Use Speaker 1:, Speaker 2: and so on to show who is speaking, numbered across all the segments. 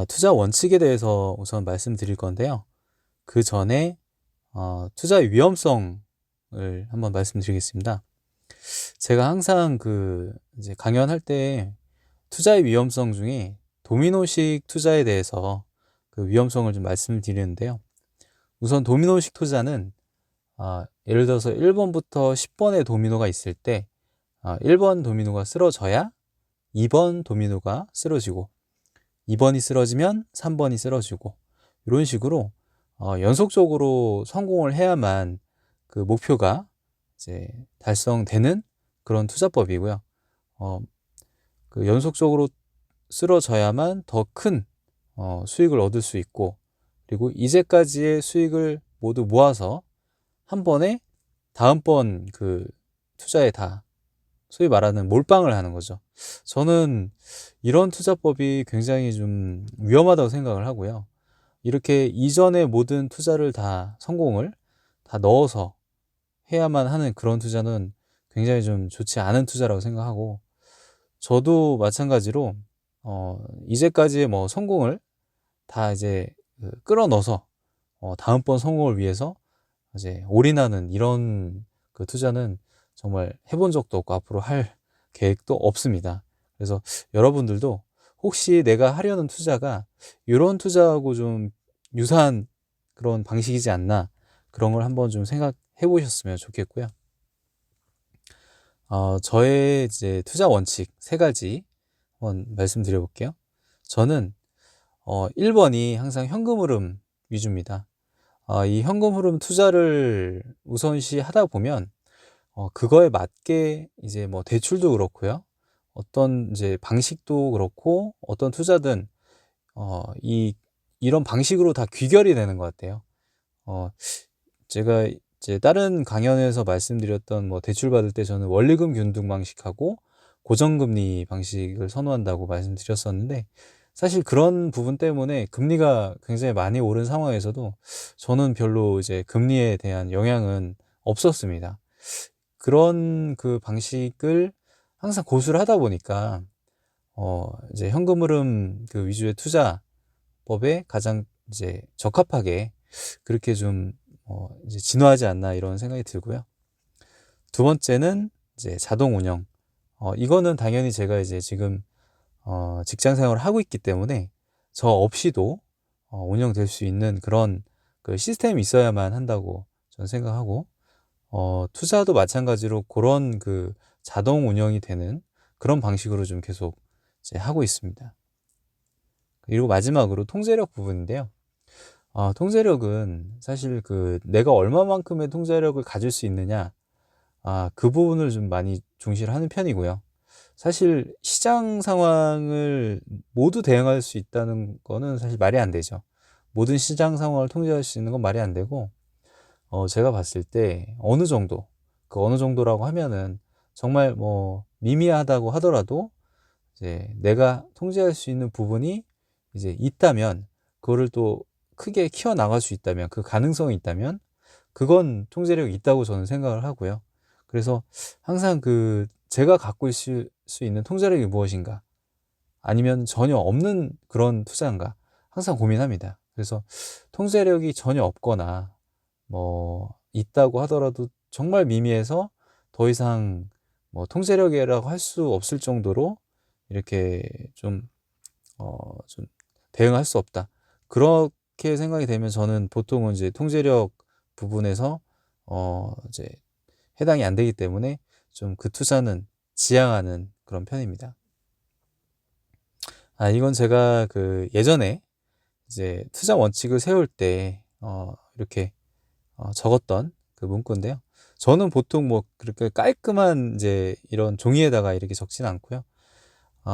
Speaker 1: 투자 원칙에 대해서 우선 말씀드릴 건데요. 그 전에 투자의 위험성을 한번 말씀드리겠습니다. 제가 항상 이제 강연할 때 투자의 위험성 중에 도미노식 투자에 대해서 그 위험성을 좀 말씀드리는데요. 우선 도미노식 투자는 예를 들어서 1번부터 10번의 도미노가 있을 때 1번 도미노가 쓰러져야 2번 도미노가 쓰러지고 2번이 쓰러지면 3번이 쓰러지고 이런 식으로 연속적으로 성공을 해야만 그 목표가 이제 달성되는 그런 투자법이고요. 그 연속적으로 쓰러져야만 더 큰 수익을 얻을 수 있고, 그리고 이제까지의 수익을 모두 모아서 한 번에 다음번 그 투자에 다 소위 말하는 몰빵을 하는 거죠. 저는 이런 투자법이 굉장히 좀 위험하다고 생각을 하고요. 이렇게 이전의 모든 투자를 다 성공을 다 넣어서 해야만 하는 그런 투자는 굉장히 좀 좋지 않은 투자라고 생각하고, 저도 마찬가지로 이제까지의 뭐 성공을 다 이제 끌어넣어서 다음번 성공을 위해서 이제 올인하는 이런 그 투자는 정말 해본 적도 없고 앞으로 할 계획도 없습니다. 그래서 여러분들도 혹시 내가 하려는 투자가 이런 투자하고 좀 유사한 그런 방식이지 않나, 그런 걸 한번 좀 생각해 보셨으면 좋겠고요. 저의 이제 투자 원칙 세 가지 한번 말씀드려 볼게요. 저는 1번이 항상 현금 흐름 위주입니다. 이 현금 흐름 투자를 우선시 하다 보면 그거에 맞게 이제 뭐 대출도 그렇고요. 어떤 이제 방식도 그렇고 어떤 투자든 이런 방식으로 다 귀결이 되는 것 같아요. 제가 이제 다른 강연에서 말씀드렸던 뭐 대출 받을 때 저는 원리금 균등 방식하고 고정금리 방식을 선호한다고 말씀드렸었는데, 사실 그런 부분 때문에 금리가 굉장히 많이 오른 상황에서도 저는 별로 이제 금리에 대한 영향은 없었습니다. 그런 그 방식을 항상 고수를 하다 보니까 이제 현금 흐름 그 위주의 투자법에 가장 이제 적합하게 그렇게 좀 이제 진화하지 않나 이런 생각이 들고요. 두 번째는 이제 자동 운영. 이거는 당연히 제가 이제 지금 직장 생활을 하고 있기 때문에 저 없이도 운영될 수 있는 그런 그 시스템이 있어야만 한다고 저는 생각하고, 투자도 마찬가지로 그런 그 자동 운영이 되는 그런 방식으로 좀 계속 이제 하고 있습니다. 그리고 마지막으로 통제력 부분인데요. 통제력은 사실 그 내가 얼마만큼의 통제력을 가질 수 있느냐, 그 부분을 좀 많이 중시를 하는 편이고요. 사실 시장 상황을 모두 대응할 수 있다는 거는 사실 말이 안 되죠. 모든 시장 상황을 통제할 수 있는 건 말이 안 되고, 제가 봤을 때 어느 정도, 그 어느 정도라고 하면은 정말 뭐 미미하다고 하더라도 이제 내가 통제할 수 있는 부분이 이제 있다면, 그거를 또 크게 키워 나갈 수 있다면, 그 가능성이 있다면 그건 통제력이 있다고 저는 생각을 하고요. 그래서 항상 그 제가 갖고 있을 수 있는 통제력이 무엇인가, 아니면 전혀 없는 그런 투자인가, 항상 고민합니다. 그래서 통제력이 전혀 없거나 뭐 있다고 하더라도 정말 미미해서 더 이상 뭐 통제력이라고 할 수 없을 정도로 이렇게 좀 대응할 수 없다, 그렇게 생각이 되면 저는 보통은 이제 통제력 부분에서 이제 해당이 안 되기 때문에 좀 그 투자는 지양하는 그런 편입니다. 이건 제가 그 예전에 이제 투자 원칙을 세울 때 이렇게 적었던 그 문구인데요. 저는 보통 뭐 그렇게 깔끔한 이제 이런 종이에다가 이렇게 적진 않고요.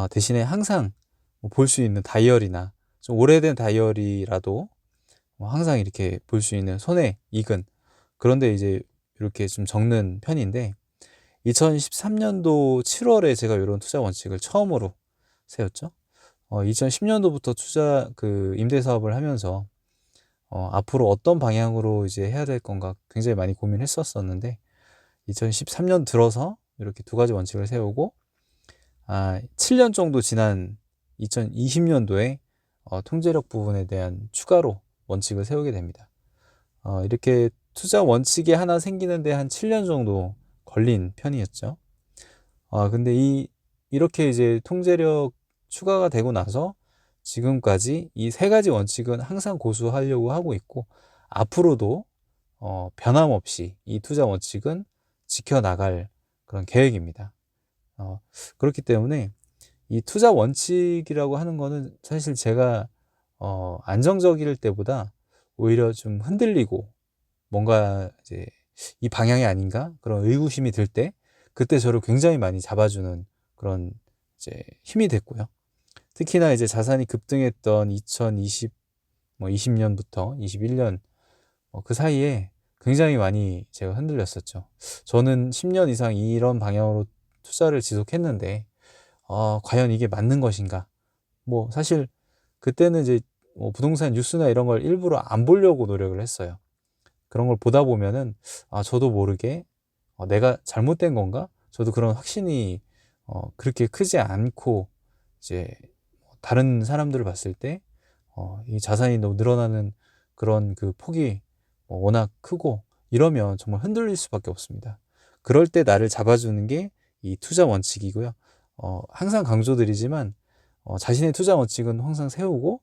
Speaker 1: 대신에 항상 뭐 볼 수 있는 다이어리나 좀 오래된 다이어리라도 항상 이렇게 볼 수 있는 손에 익은 그런데 이제 이렇게 좀 적는 편인데, 2013년도 7월에 제가 이런 투자 원칙을 처음으로 세웠죠. 2010년도부터 투자 그 임대 사업을 하면서 앞으로 어떤 방향으로 이제 해야 될 건가 굉장히 많이 고민했었었는데, 2013년 들어서 이렇게 두 가지 원칙을 세우고 7년 정도 지난 2020년도에 통제력 부분에 대한 추가로 원칙을 세우게 됩니다. 이렇게 투자 원칙이 하나 생기는데 한 7년 정도 걸린 편이었죠. 근데 이렇게 이제 통제력 추가가 되고 나서 지금까지 이 세 가지 원칙은 항상 고수하려고 하고 있고, 앞으로도 변함없이 이 투자 원칙은 지켜나갈 그런 계획입니다. 그렇기 때문에 이 투자 원칙이라고 하는 거는 사실 제가 안정적일 때보다 오히려 좀 흔들리고 뭔가 이제 이 방향이 아닌가 그런 의구심이 들 때, 그때 저를 굉장히 많이 잡아주는 그런 이제 힘이 됐고요. 특히나 이제 자산이 급등했던 2020년부터 21년 그 사이에 굉장히 많이 제가 흔들렸었죠. 저는 10년 이상 이런 방향으로 투자를 지속했는데 과연 이게 맞는 것인가? 뭐 사실 그때는 이제 뭐 부동산 뉴스나 이런 걸 일부러 안 보려고 노력을 했어요. 그런 걸 보다 보면은 저도 모르게 내가 잘못된 건가? 저도 그런 확신이 그렇게 크지 않고, 이제 다른 사람들을 봤을 때 이 자산이 너무 늘어나는 그런 그 폭이 워낙 크고 이러면 정말 흔들릴 수밖에 없습니다. 그럴 때 나를 잡아주는 게 이 투자 원칙이고요. 항상 강조드리지만 자신의 투자 원칙은 항상 세우고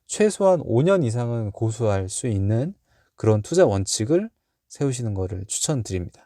Speaker 1: 최소한 5년 이상은 고수할 수 있는 그런 투자 원칙을 세우시는 것을 추천드립니다.